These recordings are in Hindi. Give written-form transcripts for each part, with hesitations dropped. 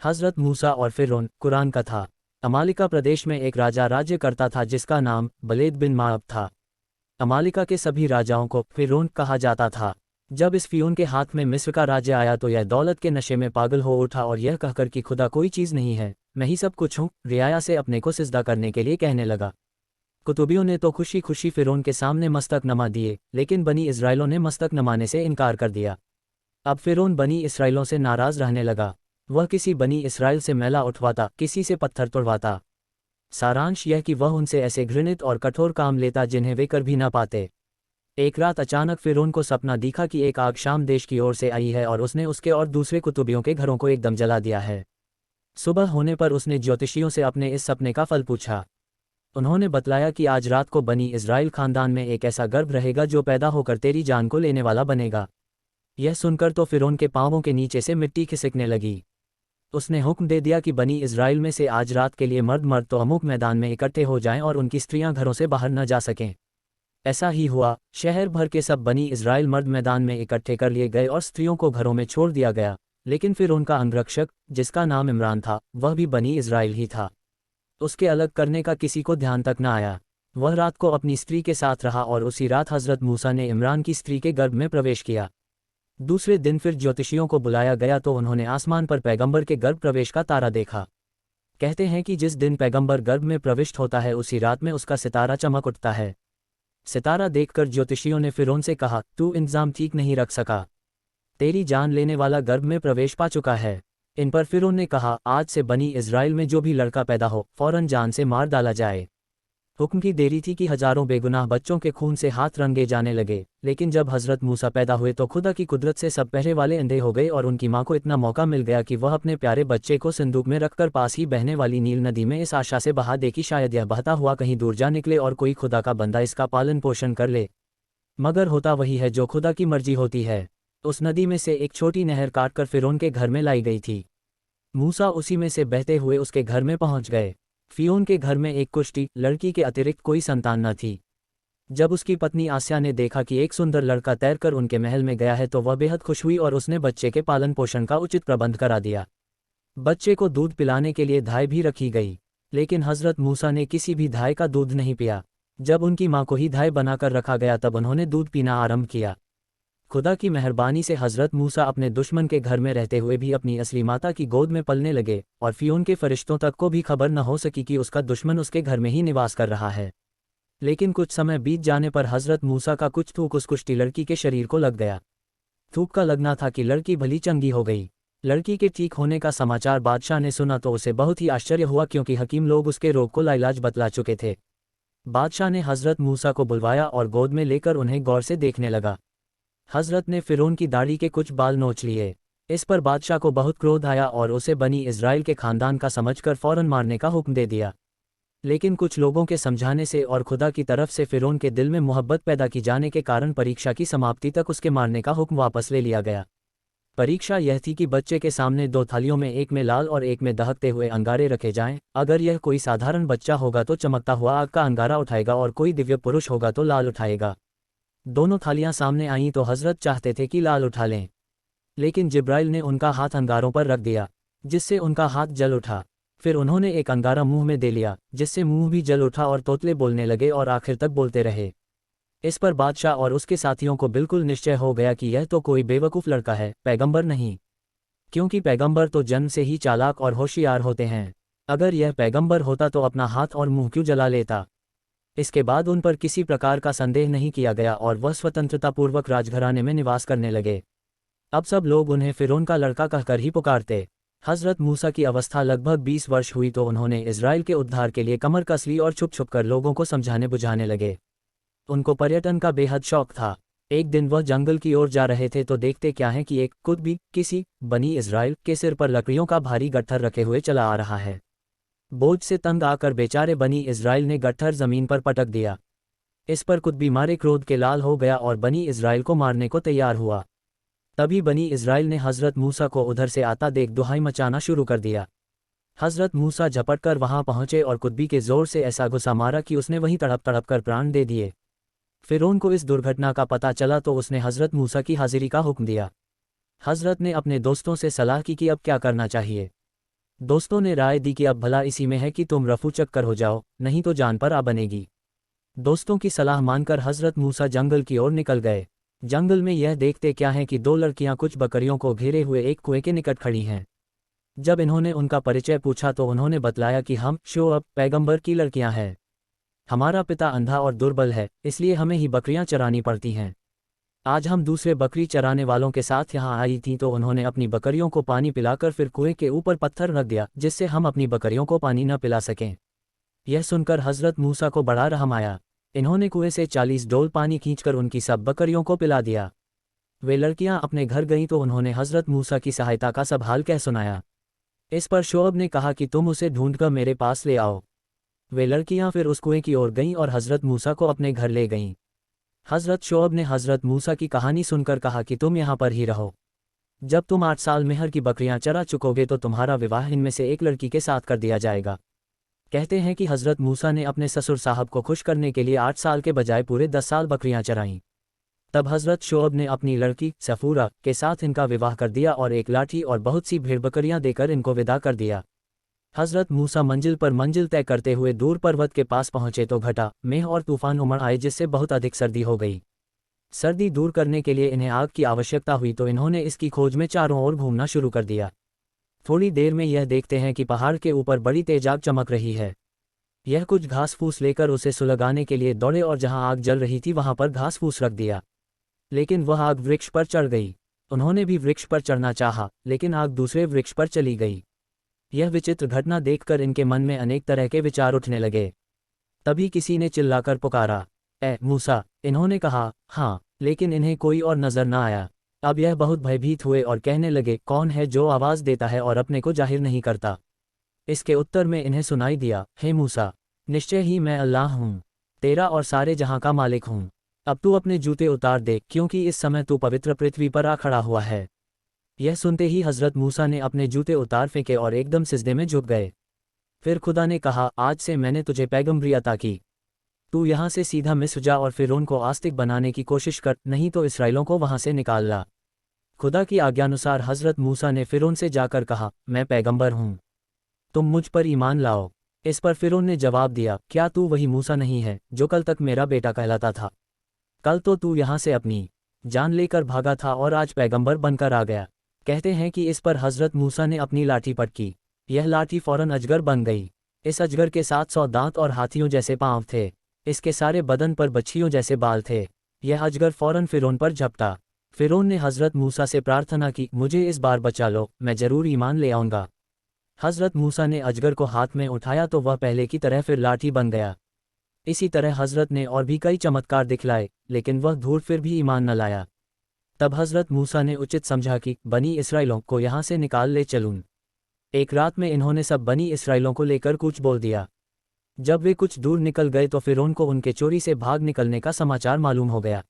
हज़रत मूसा और फ़िरौन। कुरान कथा। अमालिका प्रदेश में एक राजा राज्य करता था जिसका नाम बलेद बिन माअब था। अमालिका के सभी राजाओं को फ़िरौन कहा जाता था। जब इस फ़िरौन के हाथ में मिस्र का राज्य आया तो यह दौलत के नशे में पागल हो उठा और यह कहकर कि खुदा कोई चीज़ नहीं है, मैं ही सब कुछ हूँ, रियाया से अपने को सिजदा करने के लिए कहने लगा। कुतुबियों ने तो खुशी खुशी फ़िरौन के सामने मस्तक नमा दिए, लेकिन बनी इस्राइलों ने मस्तक नमाने से इनकार कर दिया। अब फ़िरौन बनी इस्राइलों से नाराज़ रहने लगा। वह किसी बनी इस्राइल से मैला उठवाता, किसी से पत्थर तोड़वाता। सारांश यह कि वह उनसे ऐसे घृणित और कठोर काम लेता जिन्हें वे कर भी ना पाते। एक रात अचानक फ़िरौन को सपना दिखा कि एक आग शाम देश की ओर से आई है और उसने उसके और दूसरे कुतुबियों के घरों को एकदम जला दिया है। सुबह होने पर उसने ज्योतिषियों से अपने इस सपने का फल पूछा। उन्होंने बतलाया कि आज रात को बनी इस्राइल खानदान में एक ऐसा गर्भ रहेगा जो पैदा होकर तेरी जान को लेने वाला बनेगा। यह सुनकर तो फ़िरौन के पांवों के नीचे से मिट्टी खिसकने लगी। उसने हुक्म दे दिया कि बनी इस्राइल में से आज रात के लिए मर्द तो अमुक मैदान में इकट्ठे हो जाएं और उनकी स्त्रियां घरों से बाहर न जा सकें। ऐसा ही हुआ। शहर भर के सब बनी इस्राइल मर्द मैदान में इकट्ठे कर लिए गए और स्त्रियों को घरों में छोड़ दिया गया। लेकिन फिर उनका अंगरक्षक, जिसका नाम इमरान था, वह भी बनी इस्राइल ही था। उसके अलग करने का किसी को ध्यान तक न आया। वह रात को अपनी स्त्री के साथ रहा और उसी रात हज़रत मूसा ने इमरान की स्त्री के गर्भ में प्रवेश किया। दूसरे दिन फिर ज्योतिषियों को बुलाया गया तो उन्होंने आसमान पर पैगंबर के गर्भ प्रवेश का तारा देखा। कहते हैं कि जिस दिन पैगंबर गर्भ में प्रविष्ट होता है उसी रात में उसका सितारा चमक उठता है। सितारा देखकर ज्योतिषियों ने फ़िरौन से कहा, तू इंतजाम ठीक नहीं रख सका, तेरी जान लेने वाला गर्भ में प्रवेश पा चुका है। इन पर फ़िरौन ने कहा, आज से बनी इस्राइल में जो भी लड़का पैदा हो फौरन जान से मार डाला जाए। हुक्म की देरी थी कि हजारों बेगुनाह बच्चों के खून से हाथ रंगे जाने लगे, लेकिन जब हज़रत मूसा पैदा हुए तो खुदा की कुदरत से सब पहरे वाले अंधे हो गए और उनकी मां को इतना मौका मिल गया कि वह अपने प्यारे बच्चे को संदूक में रखकर पास ही बहने वाली नील नदी में इस आशा से बहा दे कि शायद यह बहता हुआ कहीं दूर जा निकले और कोई खुदा का बंदा इसका पालन पोषण कर ले। मगर होता वही है जो खुदा की मर्जी होती है। उस नदी में से एक छोटी नहर काटकर फ़िरौन के घर में लाई गई थी। मूसा उसी में से बहते हुए उसके घर में पहुंच गए। फ़िरौन के घर में एक कुश्ती लड़की के अतिरिक्त कोई संतान न थी। जब उसकी पत्नी आसिया ने देखा कि एक सुंदर लड़का तैरकर उनके महल में गया है तो वह बेहद खुश हुई और उसने बच्चे के पालन पोषण का उचित प्रबंध करा दिया। बच्चे को दूध पिलाने के लिए धाय भी रखी गई, लेकिन हज़रत मूसा ने किसी भी धाय का दूध नहीं पिया। जब उनकी मां को ही धाय बनाकर रखा गया तब उन्होंने दूध पीना आरंभ किया। खुदा की मेहरबानी से हज़रत मूसा अपने दुश्मन के घर में रहते हुए भी अपनी असली माता की गोद में पलने लगे और फ़िरौन के फरिश्तों तक को भी खबर न हो सकी कि उसका दुश्मन उसके घर में ही निवास कर रहा है। लेकिन कुछ समय बीत जाने पर हज़रत मूसा का कुछ थूक उस कुश्ती लड़की के शरीर को लग गया। थूक का लगना था कि लड़की भली चंगी हो गई। लड़की के ठीक होने का समाचार बादशाह ने सुना तो उसे बहुत ही आश्चर्य हुआ, क्योंकि हकीम लोग उसके रोग को लाइलाज बतला चुके थे। बादशाह ने हज़रत मूसा को बुलवाया और गोद में लेकर उन्हें गौर से देखने लगा। हज़रत ने फ़िरौन की दाढ़ी के कुछ बाल नोच लिए। इस पर बादशाह को बहुत क्रोध आया और उसे बनी इस्राइल के खानदान का समझकर फ़ौरन मारने का हुक्म दे दिया। लेकिन कुछ लोगों के समझाने से और खुदा की तरफ से फ़िरौन के दिल में मोहब्बत पैदा की जाने के कारण परीक्षा की समाप्ति तक उसके मारने का हुक्म वापस ले लिया गया। परीक्षा यह थी कि बच्चे के सामने दो थालियों में एक में लाल और एक में दहकते हुए अंगारे रखे जाएं। अगर यह कोई साधारण बच्चा होगा तो चमकता हुआ आग का अंगारा उठाएगा और कोई दिव्य पुरुष होगा तो लाल उठाएगा। दोनों थालियां सामने आईं तो हज़रत चाहते थे कि लाल उठा लें, लेकिन जिब्राइल ने उनका हाथ अंगारों पर रख दिया, जिससे उनका हाथ जल उठा। फिर उन्होंने एक अंगारा मुंह में दे लिया, जिससे मुंह भी जल उठा और तोतले बोलने लगे और आखिर तक बोलते रहे। इस पर बादशाह और उसके साथियों को बिल्कुल निश्चय हो गया कि यह तो कोई बेवकूफ़ लड़का है, पैगंबर नहीं, क्योंकि पैगंबर तो जन्म से ही चालाक और होशियार होते हैं। अगर यह पैगंबर होता तो अपना हाथ और मुंह क्यों जला लेता। इसके बाद उन पर किसी प्रकार का संदेह नहीं किया गया और वह स्वतंत्रतापूर्वक राजघराने में निवास करने लगे। अब सब लोग उन्हें फ़िरौन का लड़का कहकर ही पुकारते। हज़रत मूसा की अवस्था लगभग 20 वर्ष हुई तो उन्होंने इस्राइल के उद्धार के लिए कमर कस ली और छुप छुप कर लोगों को समझाने बुझाने लगे। उनको पर्यटन का बेहद शौक था। एक दिन वह जंगल की ओर जा रहे थे तो देखते क्या है कि एक कुतबी किसी बनी इस्राइल के सिर पर लकड़ियों का भारी गट्ठर रखे हुए चला आ रहा है। बोझ से तंग आकर बेचारे बनी इस्राइल ने गट्ठर जमीन पर पटक दिया। इस पर कुतबी मारे क्रोध के लाल हो गया और बनी इस्राइल को मारने को तैयार हुआ। तभी बनी इस्राइल ने हज़रत मूसा को उधर से आता देख दुहाई मचाना शुरू कर दिया। हज़रत मूसा झपट कर वहां पहुंचे और कुतबी के जोर से ऐसा गुस्सा मारा कि उसने वहीं तड़प तड़प कर प्राण दे दिए। फ़िरौन को इस दुर्घटना का पता चला तो उसने हज़रत मूसा की हाजिरी का हुक्म दिया। हज़रत ने अपने दोस्तों से सलाह की कि अब क्या करना चाहिए। दोस्तों ने राय दी कि अब भला इसी में है कि तुम रफू चक्कर हो जाओ, नहीं तो जान पर आ बनेगी। दोस्तों की सलाह मानकर हजरत मूसा जंगल की ओर निकल गए। जंगल में यह देखते क्या है कि दो लड़कियां कुछ बकरियों को घेरे हुए एक कुएं के निकट खड़ी हैं। जब इन्होंने उनका परिचय पूछा तो उन्होंने बतलाया कि हम शोअब पैगंबर की लड़कियां हैं। हमारा पिता अंधा और दुर्बल है, इसलिए हमें ही बकरियां चरानी पड़ती हैं। आज हम दूसरे बकरी चराने वालों के साथ यहाँ आई थीं तो उन्होंने अपनी बकरियों को पानी पिलाकर फिर कुएं के ऊपर पत्थर रख दिया जिससे हम अपनी बकरियों को पानी न पिला सकें। यह सुनकर हजरत मूसा को बड़ा रहम आया। इन्होंने कुएं से 40 डोल पानी खींचकर उनकी सब बकरियों को पिला दिया। वे लड़कियां अपने घर गईं तो उन्होंने हजरत मूसा की सहायता का सब हाल कह सुनाया। इस पर शोअब ने कहा कि तुम उसे ढूंढकर मेरे पास ले आओ। वे लड़कियां फिर उस कुएं की ओर गईं और हजरत मूसा को अपने घर ले गईं। हजरत शोअब ने हजरत मूसा की कहानी सुनकर कहा कि तुम यहाँ पर ही रहो। जब तुम 8 साल मेहर की बकरियां चरा चुकोगे तो तुम्हारा विवाह इनमें से एक लड़की के साथ कर दिया जाएगा। कहते हैं कि हजरत मूसा ने अपने ससुर साहब को खुश करने के लिए 8 साल के बजाय पूरे 10 साल बकरियां चराईं। तब हजरत शोअब ने अपनी लड़की सफूरा के साथ इनका विवाह कर दिया और एक लाठी और बहुत सी भेड़ बकरियां देकर इनको विदा कर दिया। हजरत मूसा मंजिल पर मंजिल तय करते हुए दूर पर्वत के पास पहुंचे तो घटा मेह और तूफान उमड़ आए जिससे बहुत अधिक सर्दी हो गई। सर्दी दूर करने के लिए इन्हें आग की आवश्यकता हुई तो इन्होंने इसकी खोज में चारों ओर घूमना शुरू कर दिया। थोड़ी देर में यह देखते हैं कि पहाड़ के ऊपर बड़ी तेज आग चमक रही है। यह कुछ घास फूस लेकर उसे सुलगाने के लिए दौड़े और जहां आग जल रही थी वहां पर घास फूस रख दिया। लेकिन वह आग वृक्ष पर चढ़ गई। उन्होंने भी वृक्ष पर चढ़ना चाहा, लेकिन आग दूसरे वृक्ष पर चली गई। यह विचित्र घटना देखकर इनके मन में अनेक तरह के विचार उठने लगे। तभी किसी ने चिल्लाकर पुकारा, ए मूसा। इन्होंने कहा, हाँ, लेकिन इन्हें कोई और नजर न आया। अब यह बहुत भयभीत हुए और कहने लगे, कौन है जो आवाज़ देता है और अपने को जाहिर नहीं करता। इसके उत्तर में इन्हें सुनाई दिया, हे मूसा, निश्चय ही मैं अल्लाह हूँ, तेरा और सारे जहाँ का मालिक हूँ। अब तू अपने जूते उतार दे क्योंकि इस समय तू पवित्र पृथ्वी पर आ खड़ा हुआ है। यह सुनते ही हजरत मूसा ने अपने जूते उतार फेंके और एकदम सिजदे में झुक गए। फिर खुदा ने कहा, आज से मैंने तुझे पैगंबरी अता की। तू यहाँ से सीधा मिस्र जा और फिरौन को आस्तिक बनाने की कोशिश कर, नहीं तो इसराइलों को वहाँ से निकाल ला। खुदा की आज्ञानुसार हजरत मूसा ने फिरौन से जाकर कहा, मैं पैगंबर हूँ, तुम मुझ पर ईमान लाओ। इस पर फिरौन ने जवाब दिया, क्या तू वही मूसा नहीं है जो कल तक मेरा बेटा कहलाता था? कल तो तू यहाँ से अपनी जान लेकर भागा था और आज पैगंबर बनकर आ गया। कहते हैं कि इस पर हजरत मूसा ने अपनी लाठी पटकी। यह लाठी फौरन अजगर बन गई। इस अजगर के 700 दांत और हाथियों जैसे पांव थे। इसके सारे बदन पर बच्छियों जैसे बाल थे। यह अजगर फौरन फिरौन पर झपटा। फिरौन ने हजरत मूसा से प्रार्थना की, मुझे इस बार बचा लो, मैं जरूर ईमान ले आऊँगा। हजरत मूसा ने अजगर को हाथ में उठाया तो वह पहले की तरह फिर लाठी बन गया। इसी तरह हजरत ने और भी कई चमत्कार दिखलाए, लेकिन वह धूर्त फिर भी ईमान न लाया। तब हजरत मूसा ने उचित समझा कि बनी इसराइलों को यहाँ से निकाल ले चलूँ। एक रात में इन्होंने सब बनी इसराइलों को लेकर कूच बोल दिया। जब वे कुछ दूर निकल गए तो फिरौन को उनके चोरी से भाग निकलने का समाचार मालूम हो गया।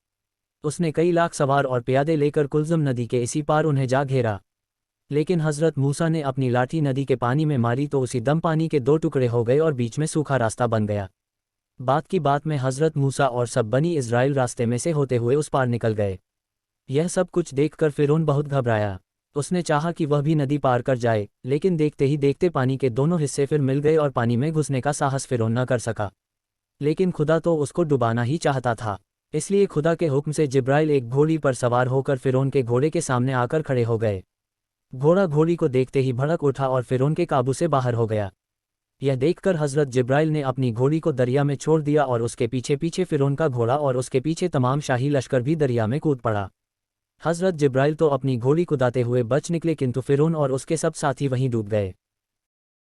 उसने कई लाख सवार और प्यादे लेकर कुलज़म नदी के इसी पार उन्हें जा घेरा। लेकिन हजरत मूसा ने अपनी लाठी नदी के पानी में मारी तो उसी दम पानी के 2 टुकड़े हो गए और बीच में सूखा रास्ता बन गया। बात की बात में हजरत मूसा और सब बनी इज़राइल रास्ते में से होते हुए उस पार निकल गए। यह सब कुछ देखकर फिरौन बहुत घबराया। उसने चाहा कि वह भी नदी पार कर जाए, लेकिन देखते ही देखते पानी के दोनों हिस्से फिर मिल गए और पानी में घुसने का साहस फिरौन न कर सका। लेकिन खुदा तो उसको डुबाना ही चाहता था। इसलिए खुदा के हुक्म से जिब्राइल एक घोड़ी पर सवार होकर फिरौन के घोड़े के सामने आकर खड़े हो गए। घोड़ा घोड़ी को देखते ही भड़क उठा और फिरौन के काबू से बाहर हो गया। यह देखकर हजरत जिब्राइल ने अपनी घोड़ी को दरिया में छोड़ दिया और उसके पीछे पीछे फिरौन का घोड़ा और उसके पीछे तमाम शाही लश्कर भी दरिया में कूद पड़ा। हजरत जिब्राइल तो अपनी घोड़ी कुदाते हुए बच निकले, किंतु फिरौन और उसके सब साथी वहीं डूब गए।